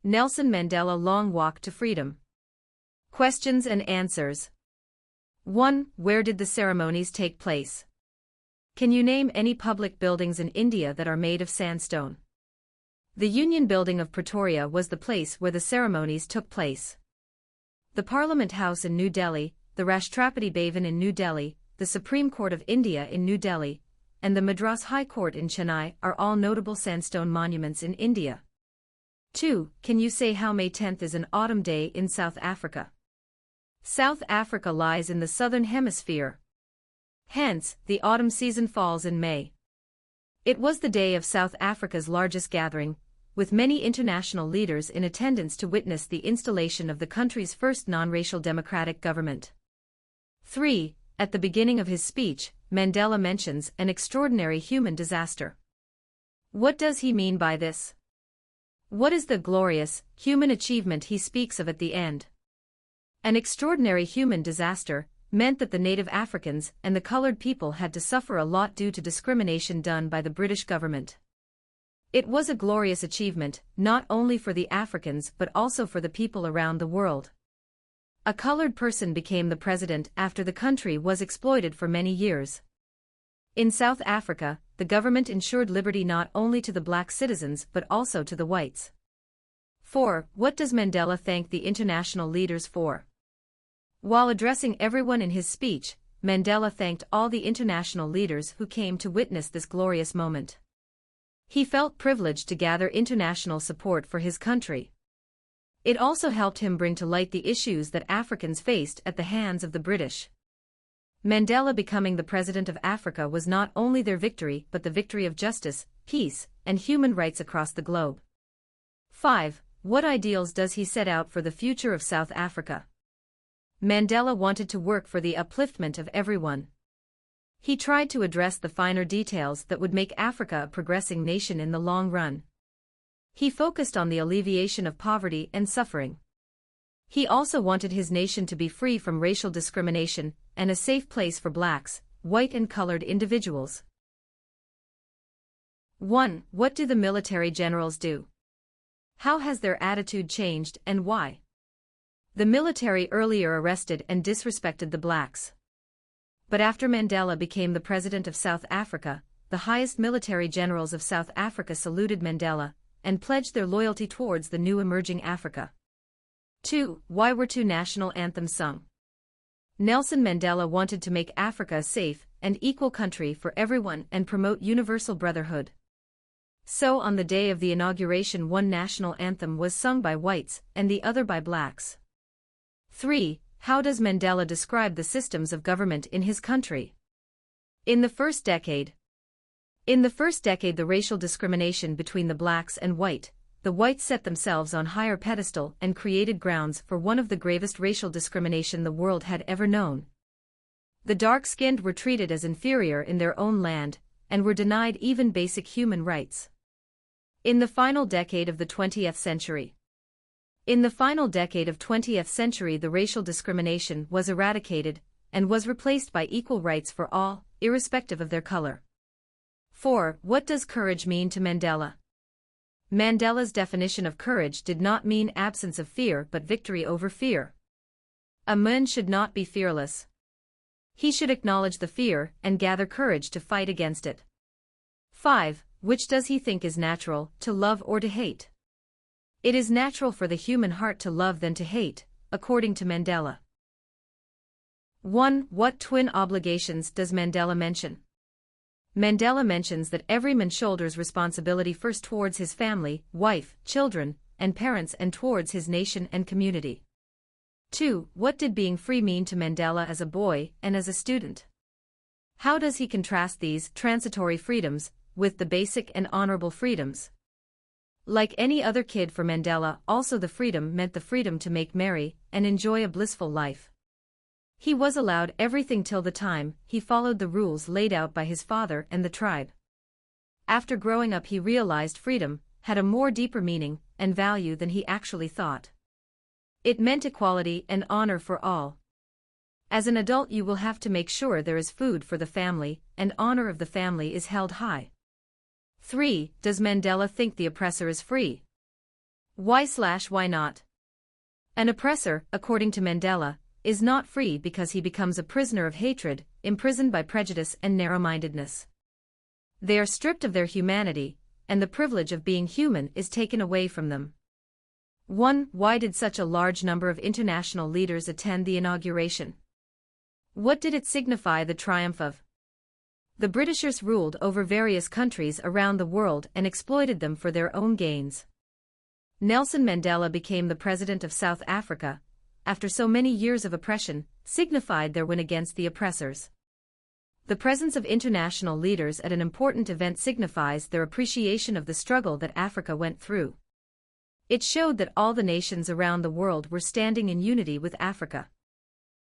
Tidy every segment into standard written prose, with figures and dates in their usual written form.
Nelson Mandela Long Walk to Freedom. Questions and answers. 1. Where did the ceremonies take place? Can you name any public buildings in India that are made of sandstone? The Union Building of Pretoria was the place where the ceremonies took place. The Parliament House in New Delhi, the Rashtrapati Bhavan in New Delhi, the Supreme Court of India in New Delhi, and the Madras High Court in Chennai are all notable sandstone monuments in India. 2. Can you say how May 10th is an autumn day in South Africa? South Africa lies in the southern hemisphere. Hence, the autumn season falls in May. It was the day of South Africa's largest gathering, with many international leaders in attendance to witness the installation of the country's first non-racial democratic government. 3. At the beginning of his speech, Mandela mentions an extraordinary human disaster. What does he mean by this? What is the glorious, human achievement he speaks of at the end? An extraordinary human disaster meant that the native Africans and the colored people had to suffer a lot due to discrimination done by the British government. It was a glorious achievement, not only for the Africans but also for the people around the world. A colored person became the president after the country was exploited for many years. In South Africa, the government ensured liberty not only to the black citizens but also to the whites. 4. What does Mandela thank the international leaders for? While addressing everyone in his speech, Mandela thanked all the international leaders who came to witness this glorious moment. He felt privileged to gather international support for his country. It also helped him bring to light the issues that Africans faced at the hands of the British. Mandela becoming the President of Africa was not only their victory but the victory of justice, peace, and human rights across the globe. 5. What ideals does he set out for the future of South Africa? Mandela wanted to work for the upliftment of everyone. He tried to address the finer details that would make Africa a progressing nation in the long run. He focused on the alleviation of poverty and suffering. He also wanted his nation to be free from racial discrimination and a safe place for blacks, white and colored individuals. 1. What do the military generals do? How has their attitude changed and why? The military earlier arrested and disrespected the blacks. But after Mandela became the president of South Africa, the highest military generals of South Africa saluted Mandela and pledged their loyalty towards the new emerging Africa. 2. Why were two national anthems sung? Nelson Mandela wanted to make Africa a safe and equal country for everyone and promote universal brotherhood. So on the day of the inauguration, one national anthem was sung by whites and the other by blacks. 3. How does Mandela describe the systems of government in his country? In the first decade, the racial discrimination between the blacks and the whites set themselves on higher pedestal and created grounds for one of the gravest racial discrimination the world had ever known. The dark-skinned were treated as inferior in their own land and were denied even basic human rights. In the final decade of the 20th century, the racial discrimination was eradicated and was replaced by equal rights for all, irrespective of their color. 4. What does courage mean to Mandela? Mandela's definition of courage did not mean absence of fear but victory over fear. A man should not be fearless. He should acknowledge the fear and gather courage to fight against it. 5. Which does he think is natural, to love or to hate? It is natural for the human heart to love than to hate, according to Mandela. 1. What twin obligations does Mandela mention? Mandela mentions that every man shoulders responsibility first towards his family, wife, children, and parents and towards his nation and community. 2. What did being free mean to Mandela as a boy and as a student? How does he contrast these transitory freedoms with the basic and honorable freedoms? Like any other kid for Mandela, also the freedom meant the freedom to make merry and enjoy a blissful life. He was allowed everything till the time he followed the rules laid out by his father and the tribe. After growing up, he realized freedom had a more deeper meaning and value than he actually thought. It meant equality and honor for all. As an adult, you will have to make sure there is food for the family and honor of the family is held high. 3. Does Mandela think the oppressor is free? Why not? An oppressor, according to Mandela, is not free because he becomes a prisoner of hatred, imprisoned by prejudice and narrow-mindedness. They are stripped of their humanity, and the privilege of being human is taken away from them. 1. Why did such a large number of international leaders attend the inauguration? What did it signify the triumph of? The Britishers ruled over various countries around the world and exploited them for their own gains. Nelson Mandela became the president of South Africa, after so many years of oppression, signified their win against the oppressors. The presence of international leaders at an important event signifies their appreciation of the struggle that Africa went through. It showed that all the nations around the world were standing in unity with Africa.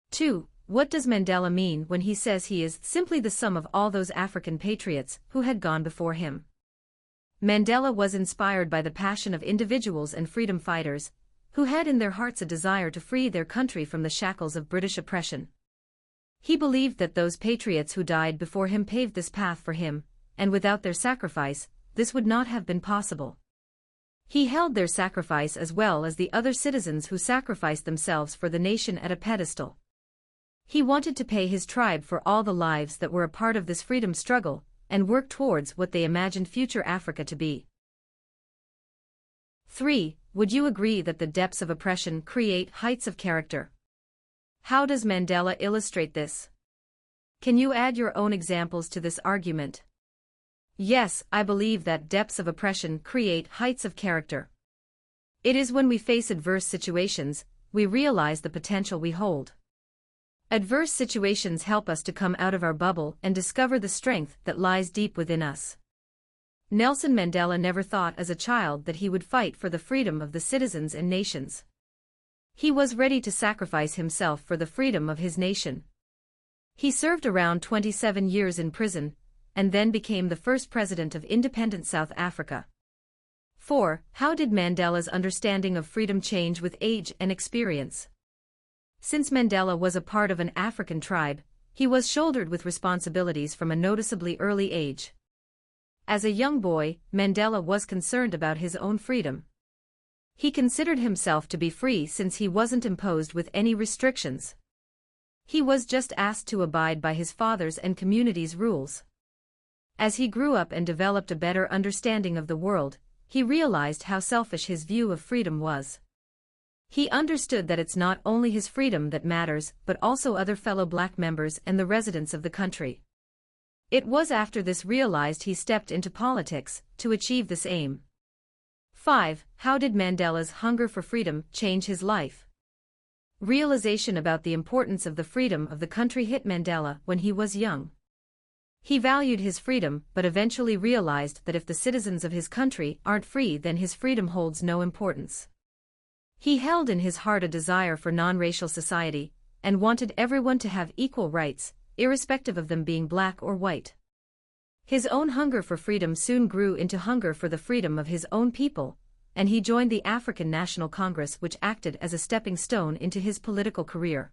2. What does Mandela mean when he says he is simply the sum of all those African patriots who had gone before him? Mandela was inspired by the passion of individuals and freedom fighters, who had in their hearts a desire to free their country from the shackles of British oppression. He believed that those patriots who died before him paved this path for him, and without their sacrifice, this would not have been possible. He held their sacrifice as well as the other citizens who sacrificed themselves for the nation at a pedestal. He wanted to pay his tribe for all the lives that were a part of this freedom struggle, and work towards what they imagined future Africa to be. 3. Would you agree that the depths of oppression create heights of character? How does Mandela illustrate this? Can you add your own examples to this argument? Yes, I believe that depths of oppression create heights of character. It is when we face adverse situations, we realize the potential we hold. Adverse situations help us to come out of our bubble and discover the strength that lies deep within us. Nelson Mandela never thought as a child that he would fight for the freedom of the citizens and nations. He was ready to sacrifice himself for the freedom of his nation. He served around 27 years in prison, and then became the first president of independent South Africa. 4. How did Mandela's understanding of freedom change with age and experience? Since Mandela was a part of an African tribe, he was shouldered with responsibilities from a noticeably early age. As a young boy, Mandela was concerned about his own freedom. He considered himself to be free since he wasn't imposed with any restrictions. He was just asked to abide by his father's and community's rules. As he grew up and developed a better understanding of the world, he realized how selfish his view of freedom was. He understood that it's not only his freedom that matters but also other fellow black members and the residents of the country. It was after this realized he stepped into politics to achieve this aim. 5. How did Mandela's hunger for freedom change his life? Realization about the importance of the freedom of the country hit Mandela when he was young. He valued his freedom but eventually realized that if the citizens of his country aren't free then his freedom holds no importance. He held in his heart a desire for non-racial society, and wanted everyone to have equal rights, irrespective of them being black or white. His own hunger for freedom soon grew into hunger for the freedom of his own people, and he joined the African National Congress, which acted as a stepping stone into his political career.